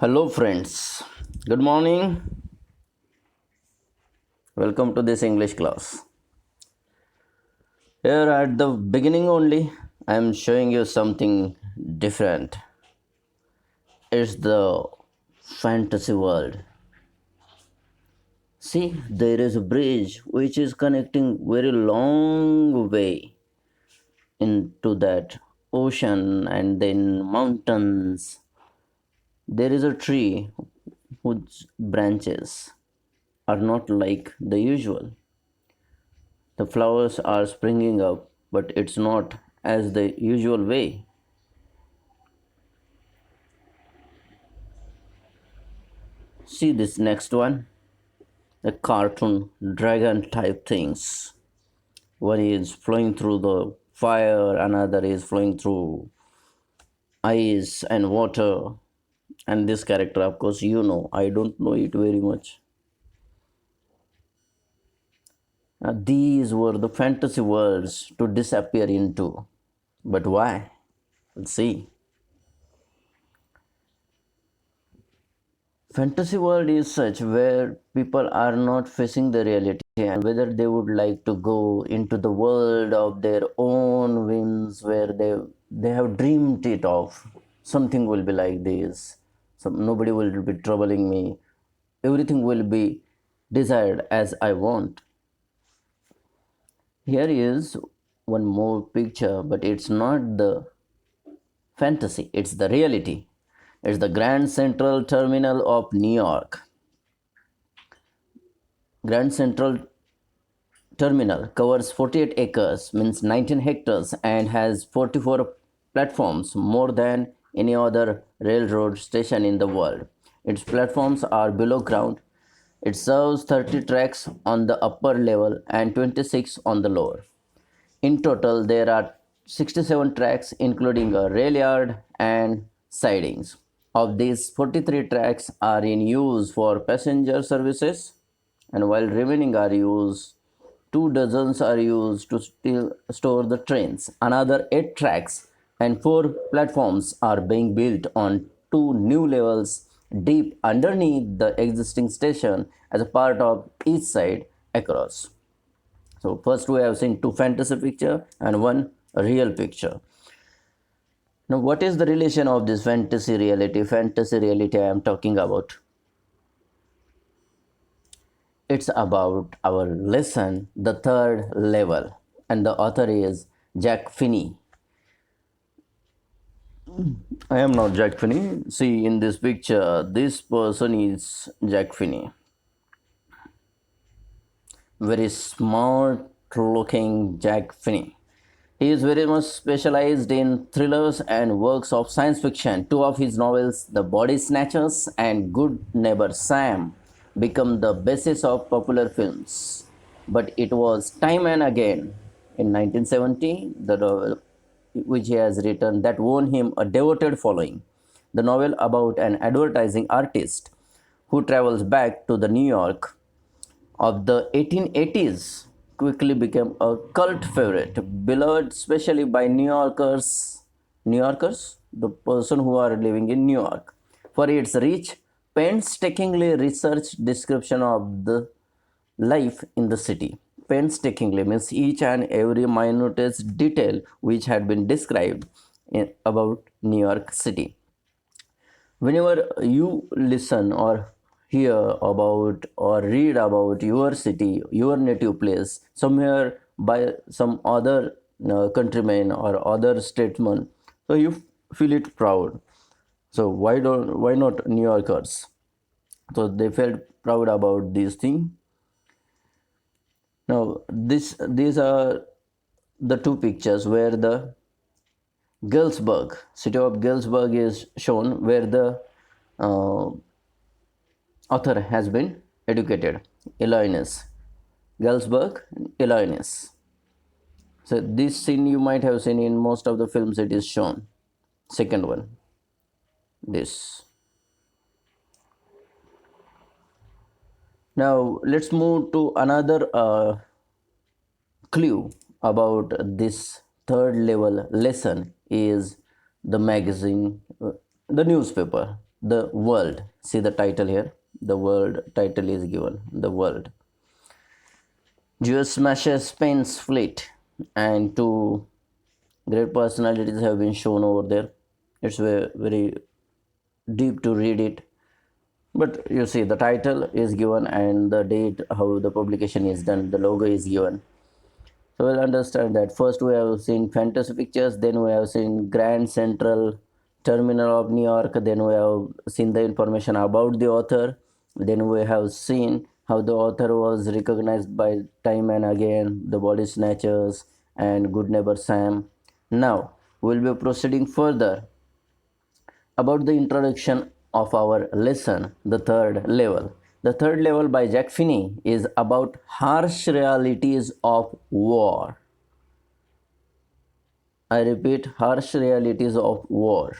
Hello, friends. Good morning. Welcome to this English class. Here at the beginning only, I am showing you something different. It's the fantasy world. See, there is a bridge which is connecting very long way into that ocean and then mountains. There is a tree whose branches are not like the usual. The flowers are springing up, but it's not as the usual way. See this next one, the cartoon dragon type things. One is flowing through the fire, another is flowing through ice and water. And this character, of course, I don't know it very much. These were the fantasy worlds to disappear into. But why? Let's see. Fantasy world is such where people are not facing the reality and whether they would like to go into the world of their own whims where they have dreamed it of. Something will be like this. Nobody will be troubling me. Everything will be desired as I want. Here is one more picture, but it's not the fantasy, it's the reality. It's the Grand Central Terminal of New York. Grand Central Terminal covers 48 acres, means 19 hectares, and has 44 platforms, more than any other railroad station in the world. Its platforms are below ground. It serves 30 tracks on the upper level and 26 on the lower. In total, there are 67 tracks, including a rail yard and sidings. Of these, 43 tracks are in use for passenger services, and while remaining are used, two dozens are used to still store the trains. Another 8 tracks and 4 platforms are being built on 2 new levels deep underneath the existing station as a part of each side across. So first we have seen two fantasy picture and one real picture. Now what is the relation of this fantasy reality? Fantasy reality I am talking about. It's about our lesson, the third level, and the author is Jack Finney. I am not Jack Finney. See in this picture, this person is Jack Finney. Very smart looking Jack Finney. He is very much specialized in thrillers and works of science fiction. Two of his novels, The Body Snatchers and Good Neighbor Sam, become the basis of popular films. But it was time and again in 1970, the novel which he has written that won him a devoted following. The novel about an advertising artist who travels back to the New York of the 1880s quickly became a cult favorite, beloved especially by New Yorkers, the person who are living in New York, for its rich, painstakingly researched description of the life in the city. Painstakingly means each and every minutest detail which had been described about New York City. Whenever you listen or hear about or read about your city, your native place, somewhere by some other countryman or other statesman, so you feel it proud. So why not New Yorkers? So they felt proud about this thing. Now these are the two pictures where the Galesburg, city of Galesburg is shown, where the uh, author has been educated, Illinois, Galesburg, Illinois. So this scene you might have seen in most of the films. It is shown. Second one, this. Now let's move to another clue about this third level lesson is the magazine, the newspaper. the world. See the title here. The world title is given. The world. Zeus smashes Spain's fleet, and two great personalities have been shown over there. It's very, very deep to read it, but you see the title is given and the date how the publication is done. The logo is given, so we'll understand that. First we have seen Fantasy Pictures, then we have seen Grand Central Terminal of New York, then we have seen the information about the author, then we have seen how the author was recognized by time and again, the Body Snatchers and Good Neighbor Sam. Now we'll be proceeding further about the introduction of our lesson, the third level. The third level by Jack Finney is about harsh realities of war. I repeat, harsh realities of war.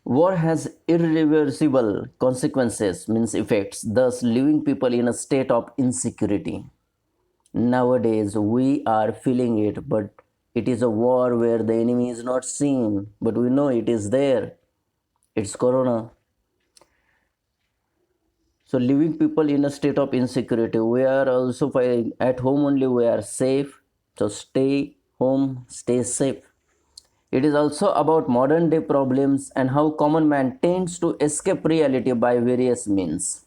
War has irreversible consequences, means effects, thus leaving people in a state of insecurity. Nowadays, we are feeling it, but it is a war where the enemy is not seen, but we know it is there. It's Corona. So, leaving people in a state of insecurity. We are also at home only, we are safe. So, stay home, stay safe. It is also about modern day problems and how common man tends to escape reality by various means.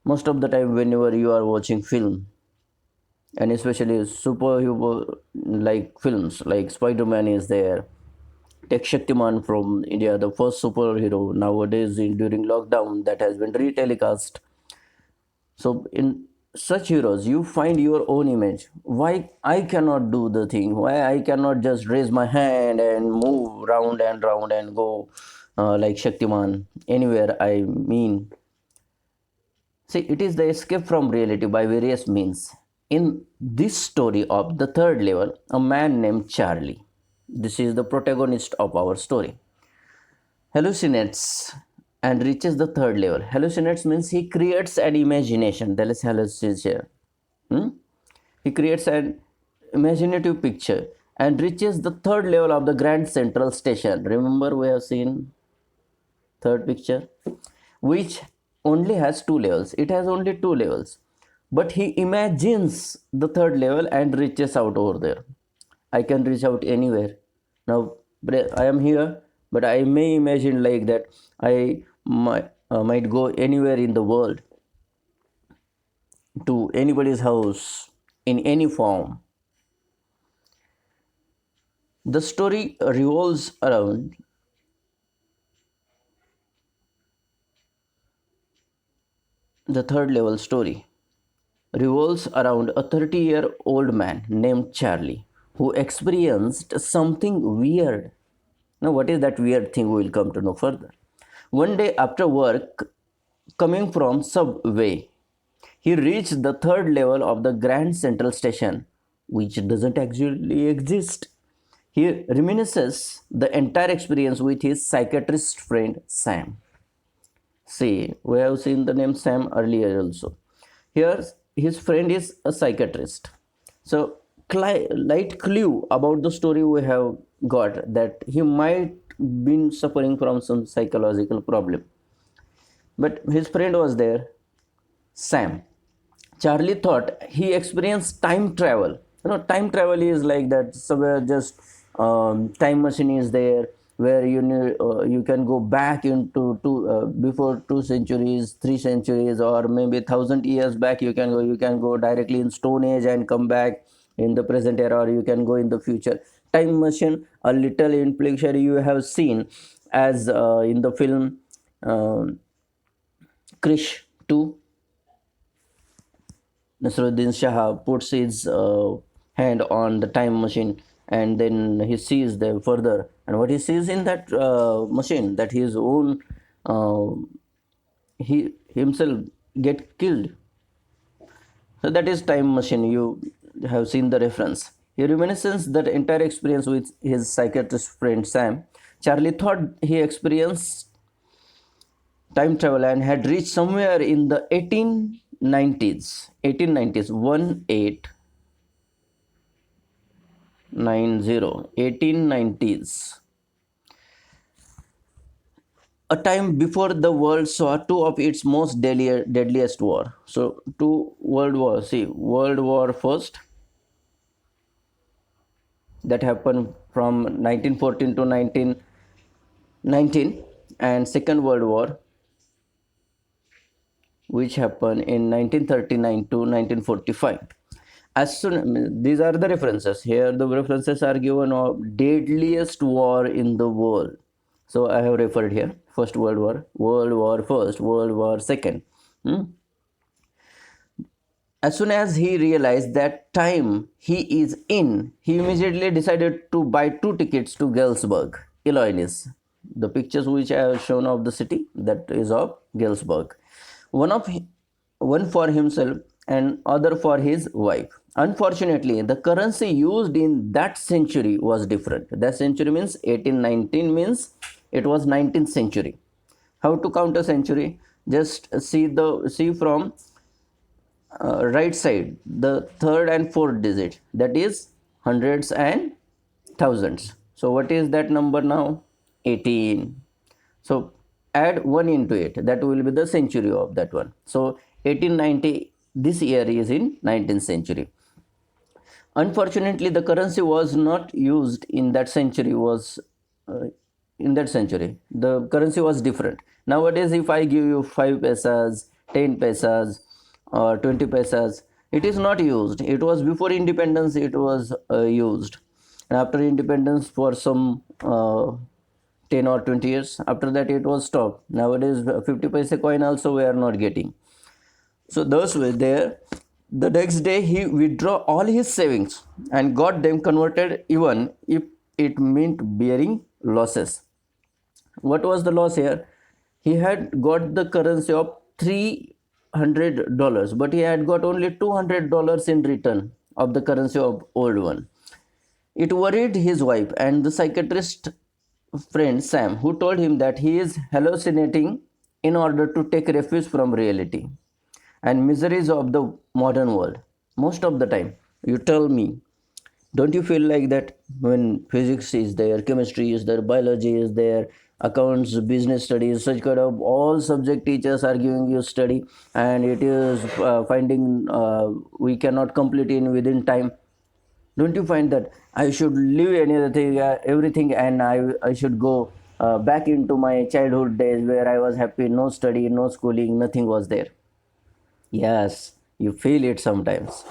Most of the time, whenever you are watching film, and especially superhero like films like Spider-Man is there, take Shaktiman from India, the first superhero nowadays during lockdown that has been retelecast. So in such heroes, you find your own image. Why I cannot do the thing? Why I cannot just raise my hand and move round and round and go like Shaktiman anywhere I mean? See, it is the escape from reality by various means. In this story of the third level, a man named Charlie, this is the protagonist of our story, hallucinates and reaches the third level. Hallucinates means he creates an imagination. That is hallucination. He creates an imaginative picture and reaches the third level of the Grand Central Station. Remember, we have seen third picture, which only has two levels. It has only two levels, but he imagines the third level and reaches out over there. I can reach out anywhere. Now I am here, but I may imagine like that I might go anywhere in the world, to anybody's house in any form. The story revolves around the third level story revolves around a 30-year-old man named Charlie who experienced something weird. Now, what is that weird thing? We will come to know further. One day after work, coming from subway, he reached the third level of the Grand Central Station, which doesn't actually exist. He reminisces the entire experience with his psychiatrist friend Sam. See, we have seen the name Sam earlier also. Here, his friend is a psychiatrist. So, light clue about the story we have got that he might been suffering from some psychological problem. But his friend was there, Sam. Charlie thought he experienced time travel. Time travel is like that. Somewhere just time machine is there where you can go back into before 2 centuries, 3 centuries, or maybe 1,000 years back. You can go directly in Stone Age and come back in the present era, or you can go in the future. Time machine, a little in picture you have seen as in the film Krish 2. Nasruddin Shah puts his hand on the time machine and then he sees them further. And what he sees in that machine, that his own, he himself get killed. So that is time machine. You have seen the reference. He reminisces that entire experience with his psychiatrist friend Sam. Charlie thought he experienced time travel and had reached somewhere in the 1890s 1890s a time before the world saw two of its most deadliest war. So two world wars. See, World War First, that happened from 1914 to 1919, and Second World War, which happened in 1939 to 1945. As soon, these are the references here. The references are given of deadliest war in the world. So I have referred here: First World War, World War First, World War Second. As soon as he realized that time he is in, he immediately decided to buy two tickets to Galesburg, Illinois. The pictures which I have shown of the city, that is of Galesburg. One of one for himself and other for his wife. Unfortunately, the currency used in that century was different. That century means 1819, means it was 19th century. How to count a century? Just see from right side the third and fourth digit, that is hundreds and thousands. So what is that number now? 18. So add 1 into it, that will be the century of that one. So 1890, this year is in 19th century. Unfortunately, the currency was not used in that century, was in that century the currency was different. Nowadays, if I give you 5 pesos, 10 pesos, or 20 pesos, it is not used. It was before independence, it was used, and after independence for some 10 or 20 years, after that it was stopped. Nowadays 50 paise coin also we are not getting. So those were there. The next day he withdrew all his savings and got them converted, even if it meant bearing losses. What was the loss here? He had got the currency of $300, but he had got only $200 in return of the currency of old one. It worried his wife and the psychiatrist friend Sam, who told him that he is hallucinating in order to take refuge from reality and miseries of the modern world. Most of the time, you tell me, don't you feel like that when physics is there, chemistry is there, biology is there, accounts, business studies, such kind of all subject teachers are giving you study, and it is finding we cannot complete in within time. Don't you find that I should leave anything, everything, and I should go back into my childhood days where I was happy, no study, no schooling, nothing was there? Yes, you feel it sometimes.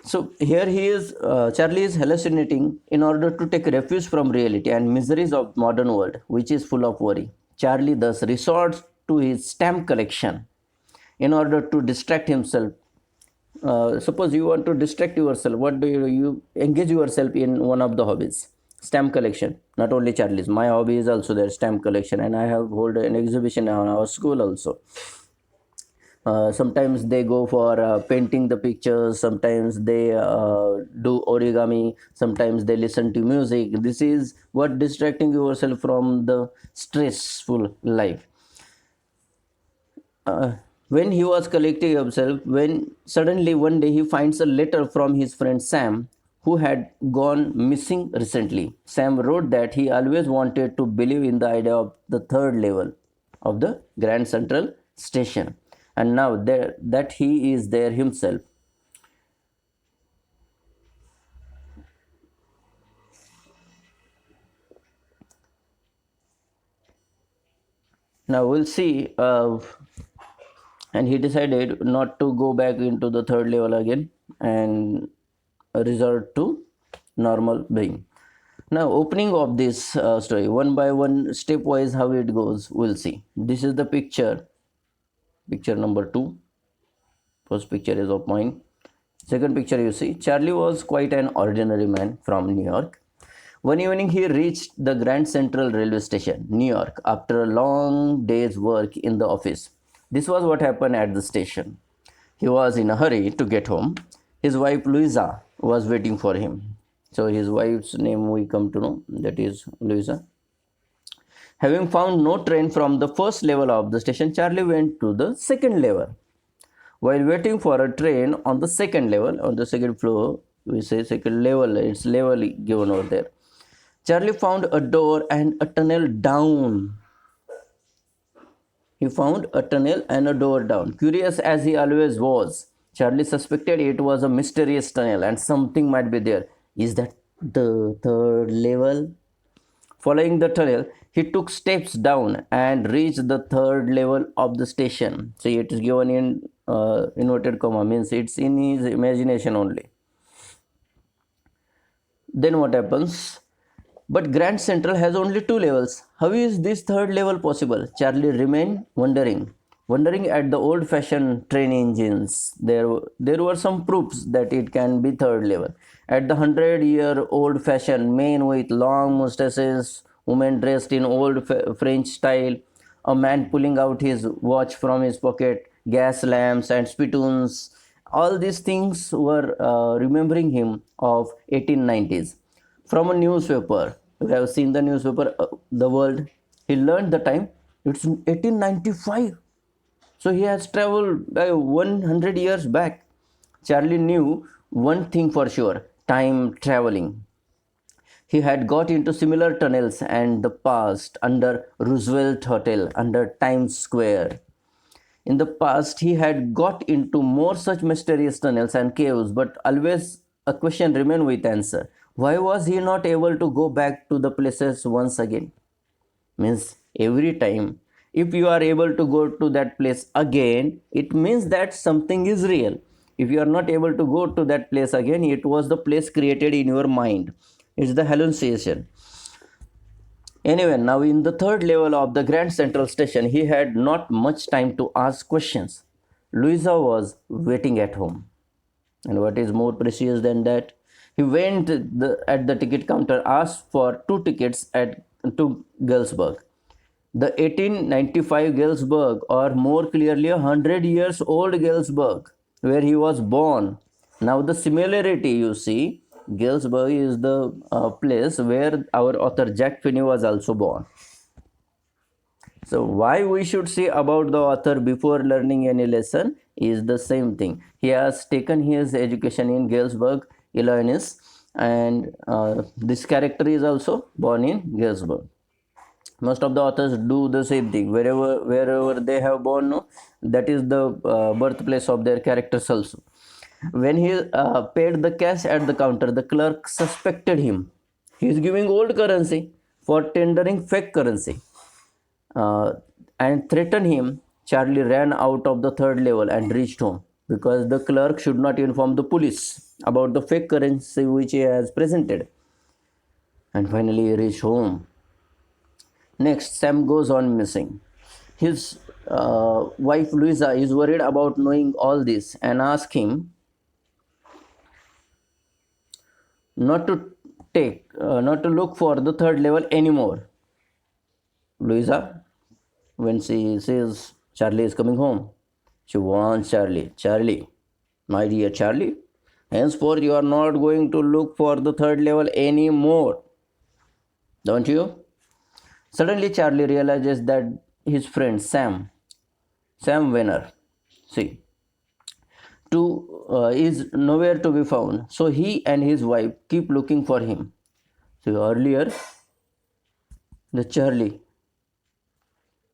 So here he is, Charlie is hallucinating in order to take refuge from reality and miseries of modern world, which is full of worry. Charlie thus resorts to his stamp collection in order to distract himself. Suppose you want to distract yourself, what do you engage yourself in one of the hobbies? Stamp collection. Not only Charlie's, my hobby is also there, stamp collection, and I have hold an exhibition in our school also. Sometimes they go for painting the pictures, sometimes they do origami, sometimes they listen to music. This is what distracting yourself from the stressful life. When he was collecting himself, when suddenly one day he finds a letter from his friend Sam, who had gone missing recently. Sam wrote that he always wanted to believe in the idea of the third level of the Grand Central Station, and now that he is there himself. Now we'll see, and he decided not to go back into the third level again and resort to normal being. Now, opening of this story, one by one, stepwise, how it goes, we'll see. This is the picture number 2. First picture is of mine. Second picture, you see, Charlie was quite an ordinary man from New York. One evening, he reached the Grand Central Railway Station, New York, after a long day's work in the office. This was what happened at the station. He was in a hurry to get home. His wife Louisa was waiting for him. So his wife's name we come to know, that is Louisa. Having found no train from the first level of the station, Charlie went to the second level. While waiting for a train on the second level, on the second floor, we say second level, it's level given over there. Charlie found a door and a tunnel down He found a tunnel and a door down. Curious as he always was, Charlie suspected it was a mysterious tunnel and something might be there. Is that the third level? Following the tunnel, he took steps down and reached the third level of the station. See, it is given in inverted comma, means it's in his imagination only. Then what happens? But Grand Central has only two levels. How is this third level possible? Charlie remained wondering at the old-fashioned train engines. There were some proofs that it can be third level. At the 100-year-old fashion, men with long mustaches, women dressed in old French style, a man pulling out his watch from his pocket, gas lamps and spittoons. All these things were remembering him of 1890s. From a newspaper, we have seen the newspaper, The World. He learned the time. It's 1895. So he has traveled 100 years back. Charlie knew one thing for sure: time traveling. He had got into similar tunnels and the past, under Roosevelt Hotel, under Times Square. In the past, he had got into more such mysterious tunnels and caves, but always a question remained with answer. Why was he not able to go back to the places once again? Means every time, if you are able to go to that place again, it means that something is real. If you are not able to go to that place again, it was the place created in your mind. It's the hallucination. Anyway, now in the third level of the Grand Central Station, he had not much time to ask questions. Louisa was waiting at home. And what is more precious than that? He went at the ticket counter, asked for two tickets to Galesburg. The 1895 Galesburg, or more clearly 100 years old Galesburg, where he was born. Now the similarity you see, Galesburg is the place where our author Jack Finney was also born. So why we should say about the author before learning any lesson is the same thing. He has taken his education in Galesburg, Illinois, and this character is also born in Galesburg. Most of the authors do the same thing. Wherever they have born, no, that is the birthplace of their characters also. When he paid the cash at the counter, the clerk suspected him. He is giving old currency for tendering fake currency, and threatened him. Charlie ran out of the third level and reached home, because the clerk should not inform the police about the fake currency which he has presented. And finally he reached home. Next, Sam goes on missing. His wife Louisa is worried about knowing all this and asks him not to look for the third level anymore. Louisa, when she says Charlie is coming home, she warns Charlie, my dear Charlie, henceforth you are not going to look for the third level anymore. Don't you? Suddenly Charlie realizes that his friend Sam Venner, is nowhere to be found. So he and his wife keep looking for him. So earlier, the Charlie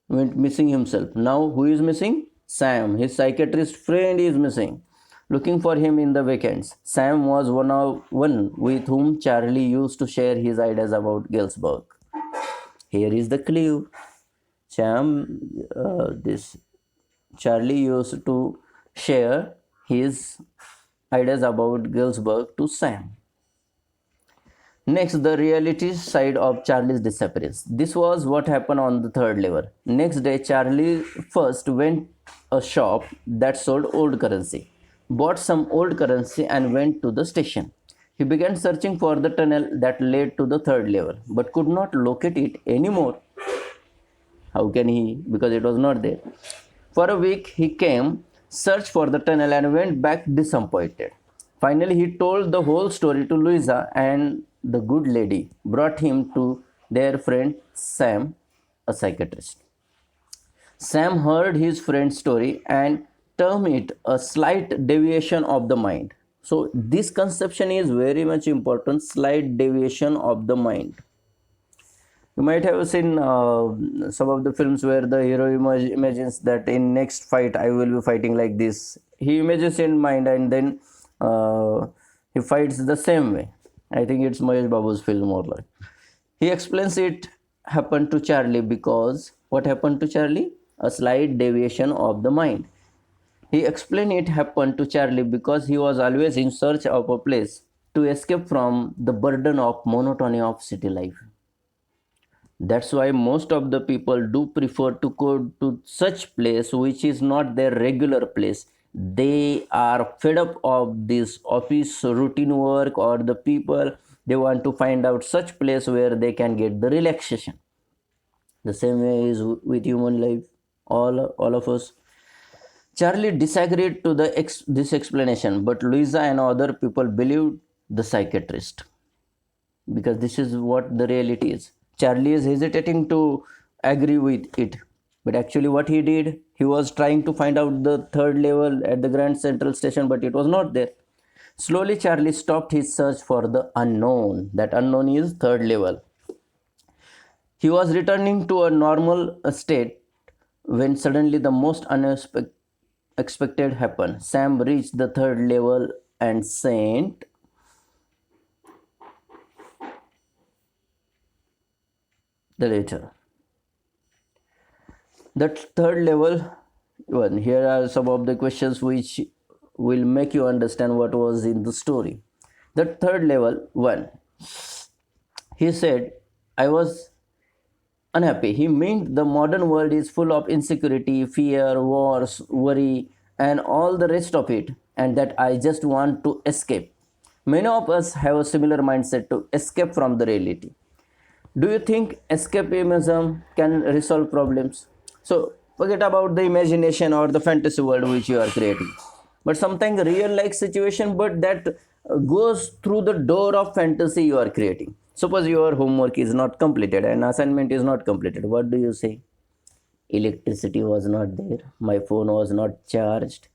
went missing himself. Now who is missing? Sam, his psychiatrist friend, is missing. Looking for him in the weekends. Sam was one with whom Charlie used to share his ideas about Galesburg. Here is the clue. This Charlie used to share his ideas about Galesburg to Sam. Next, the reality side of Charlie's disappearance. This was what happened on the third level. Next day, Charlie first went a shop that sold old currency, bought some old currency and went to the station. He began searching for the tunnel that led to the third level, but could not locate it anymore. How can he? Because it was not there. For a week, he came, searched for the tunnel and went back disappointed. Finally, he told the whole story to Louisa, and the good lady brought him to their friend Sam, a psychiatrist. Sam heard his friend's story and termed it a slight deviation of the mind. So this conception is very much important, slight deviation of the mind. You might have seen some of the films where the hero imagines that in next fight I will be fighting like this. He imagines in mind and then he fights the same way. I think it's Mahesh Babu's film more like. He explains it happened to Charlie because what happened to Charlie? A slight deviation of the mind. He explained it happened to Charlie because he was always in search of a place to escape from the burden of monotony of city life. That's why most of the people do prefer to go to such place which is not their regular place. They are fed up of this office routine work, or the people they want to find out such place where they can get the relaxation. The same way is with human life. All of us. Charlie disagreed to this explanation, but Louisa and other people believed the psychiatrist because this is what the reality is. Charlie is hesitating to agree with it, but actually, what he did, he was trying to find out the third level at the Grand Central Station, but it was not there. Slowly, Charlie stopped his search for the unknown. That unknown is third level. He was returning to a normal state when suddenly the most unexpected happened. Sam reached the third level and sent the letter. That third level one. Here are some of the questions which will make you understand what was in the story. The third level one. He said, I was unhappy. He meant the modern world is full of insecurity, fear, wars, worry, and all the rest of it, and that I just want to escape. Many of us have a similar mindset to escape from the reality. Do you think escapism can resolve problems? So forget about the imagination or the fantasy world which you are creating, but something real like situation, but that goes through the door of fantasy you are creating. Suppose your homework is not completed and assignment is not completed. What do you say? Electricity was not there. My phone was not charged.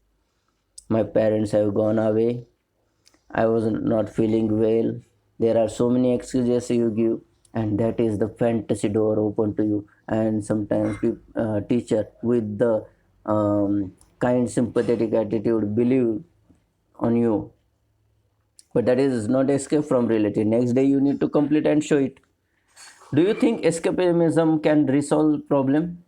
My parents have gone away. I was not feeling well. There are so many excuses you give, and that is the fantasy door open to you. And sometimes teacher with the kind, sympathetic attitude believe on you, but that is not escape from reality. Next day you need to complete and show it. Do you think escapism can resolve problem?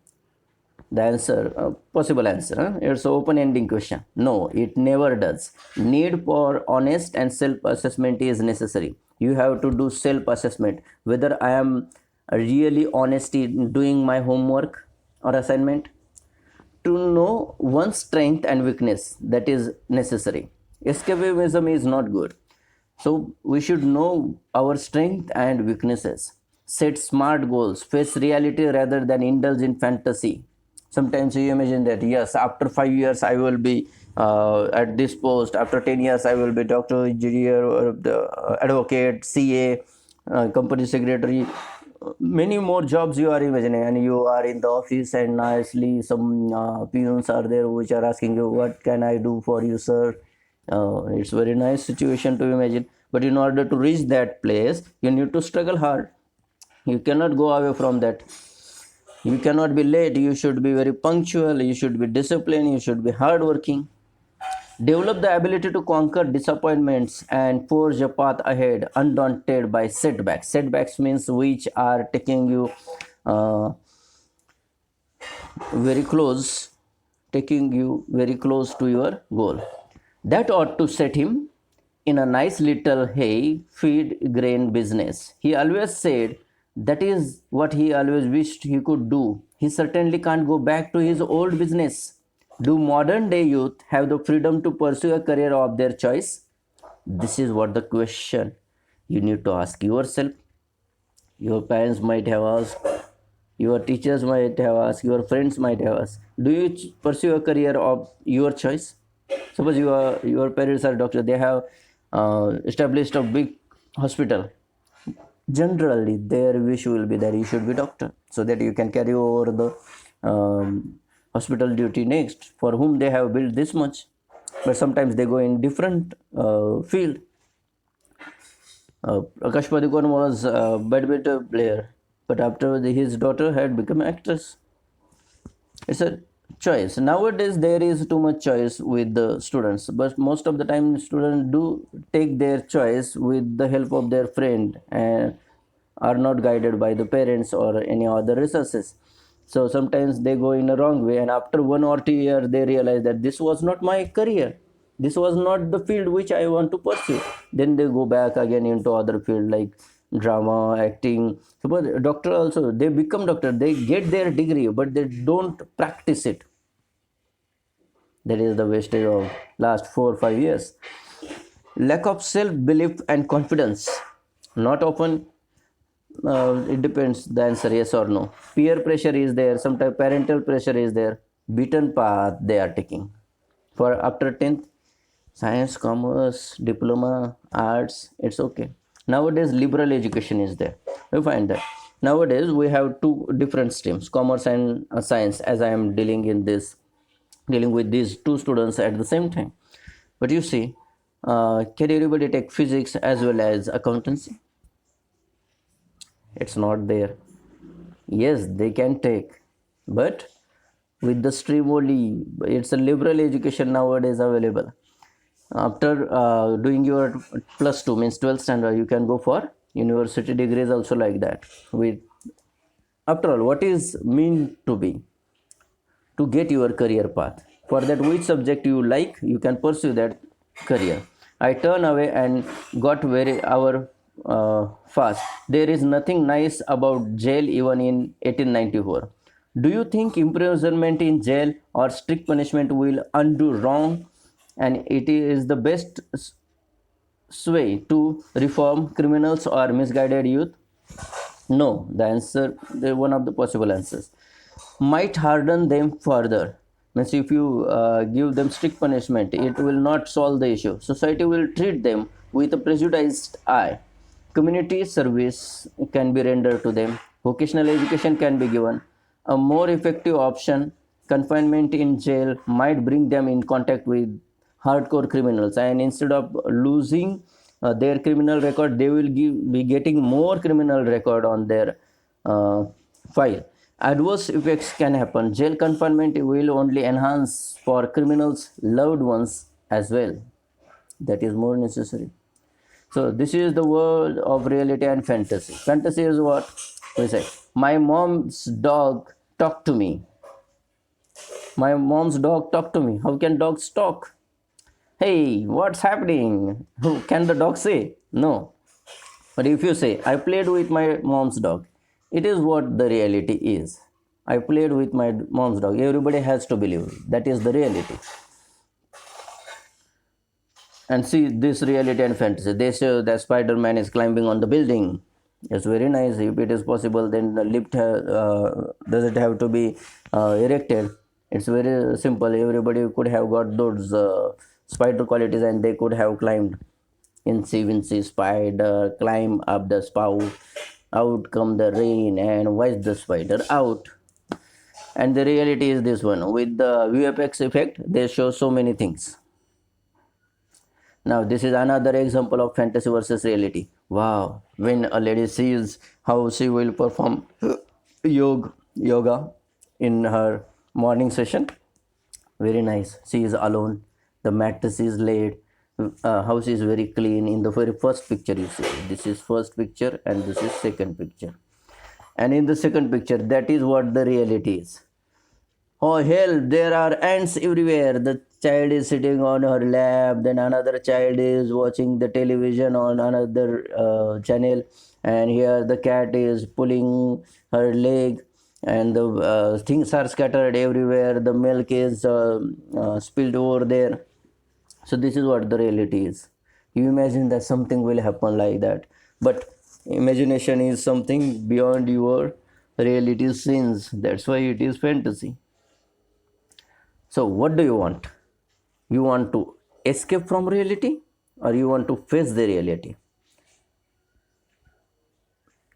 The answer, possible answer, it's an open-ending question. No, it never does. Need for honest and self-assessment is necessary. You have to do self-assessment whether I am really honest in doing my homework or assignment. To know one's strength and weakness, that is necessary. Escapism is not good. So we should know our strength and weaknesses. Set smart goals. Face reality rather than indulge in fantasy. Sometimes you imagine that yes, after 5 years I will be at this post. After 10 years I will be doctor, engineer, or advocate, CA, company secretary. Many more jobs you are imagining, and you are in the office, and nicely some peons are there which are asking you, "What can I do for you, sir?" It's very nice situation to imagine, but in order to reach that place you need to struggle hard. You cannot go away from that. You cannot be late. You should be very punctual. You should be disciplined. You should be hardworking. Develop the ability to conquer disappointments and forge a path ahead undaunted by setbacks. Setbacks means which are taking you uh, very close, taking you very close to your goal. That ought to set him in a nice little hay feed grain business. He always said that is what he always wished he could do. He certainly can't go back to his old business. Do modern day youth have the freedom to pursue a career of their choice? This is what the question you need to ask yourself. Your parents might have asked, your teachers might have asked, your friends might have asked. Do you pursue a career of your choice? Suppose your parents are doctor, they have established a big hospital. Generally, their wish will be that you should be doctor, so that you can carry over the hospital duty next. For whom they have built this much, but sometimes they go in different field. Akash Padukone was a badminton player, but after his daughter had become actress. It's a choice. Nowadays there is too much choice with the students, but most of the time students do take their choice with the help of their friend and are not guided by the parents or any other resources. So sometimes they go in a wrong way, and after 1 or 2 years they realize that this was not my career, this was not the field which I want to pursue. Then they go back again into other field like drama, acting. Suppose doctor also, they become doctor, they get their degree but they don't practice it. That is the wastage of last 4 or 5 years. Lack of self belief and confidence. Not often. It depends the answer, yes or no. Peer pressure is there, sometimes parental pressure is there. Beaten path they are taking for after 10th. Science, commerce, diploma, arts, it's okay. Nowadays liberal education is there. We find that nowadays we have two different streams, commerce and science, as I am dealing with these two students at the same time. But you see, can everybody take physics as well as accountancy? It's not there. Yes, they can take, but with the stream only. It's a liberal education nowadays available. After doing your plus 2 means 12th standard, you can go for university degrees also like that. With after all, what is mean to be? To get your career path. For that, which subject you like, you can pursue that career. I turn away and got very our fast. There is nothing nice about jail even in 1894. Do you think imprisonment in jail or strict punishment will undo wrong, and it is the best sway to reform criminals or misguided youth? No, the answer, one of the possible answers, might harden them further. Means if you give them strict punishment, it will not solve the issue. Society will treat them with a prejudiced eye. Community service can be rendered to them. Vocational education can be given. A more effective option, confinement in jail, might bring them in contact with hardcore criminals, and instead of losing their criminal record, they will be getting more criminal record on their file. Adverse effects can happen. Jail confinement will only enhance for criminals' loved ones as well. That is more necessary. So this is the world of reality and fantasy. Fantasy is what we say. My mom's dog talked to me. My mom's dog talked to me. How can dogs talk? Hey, what's happening? Can the dog say? No. But if you say, I played with my mom's dog, it is what the reality is. I played with my mom's dog. Everybody has to believe that is the reality. And see this reality and fantasy. They say that Spider-Man is climbing on the building. It's very nice. If it is possible, then the lift does it have to be erected? It's very simple. Everybody could have got those spider qualities, and they could have climbed. Incy Wincy spider, climb up the spout. Out come the rain and wash the spider out. And the reality is this one. With the VFX effect, they show so many things. Now this is another example of fantasy versus reality. Wow, when a lady sees how she will perform yoga in her morning session, very nice. She is alone, the mattress is laid, house is very clean. In the very first picture you see, this is first picture and this is second picture. And in the second picture, that is what the reality is. Oh hell, there are ants everywhere. The child is sitting on her lap, then another child is watching the television on another channel, and here the cat is pulling her leg, and the things are scattered everywhere. The milk is spilled over there. So this is what the reality is. You imagine that something will happen like that, but imagination is something beyond your reality scenes. That's why it is fantasy. So what do you want? You want to escape from reality, or you want to face the reality?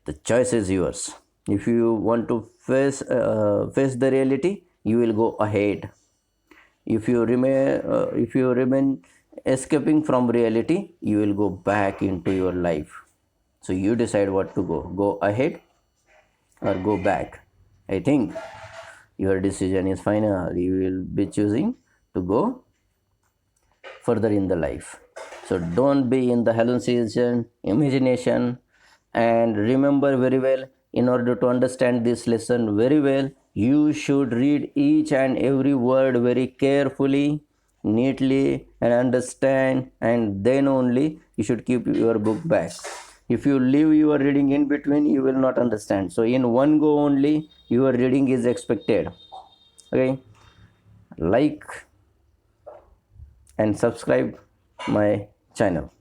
The choice is yours. If you want to face the reality, you will go ahead. If you remain escaping from reality, you will go back into your life. So you decide what to go. Go ahead or go back? I think your decision is final. You will be choosing to go further in the life. So don't be in the hallucination, imagination, and remember very well, in order to understand this lesson very well, you should read each and every word very carefully, neatly, and understand, and then only you should keep your book back. If you leave your reading in between, you will not understand. So in one go only, your reading is expected. Okay, like and subscribe my channel.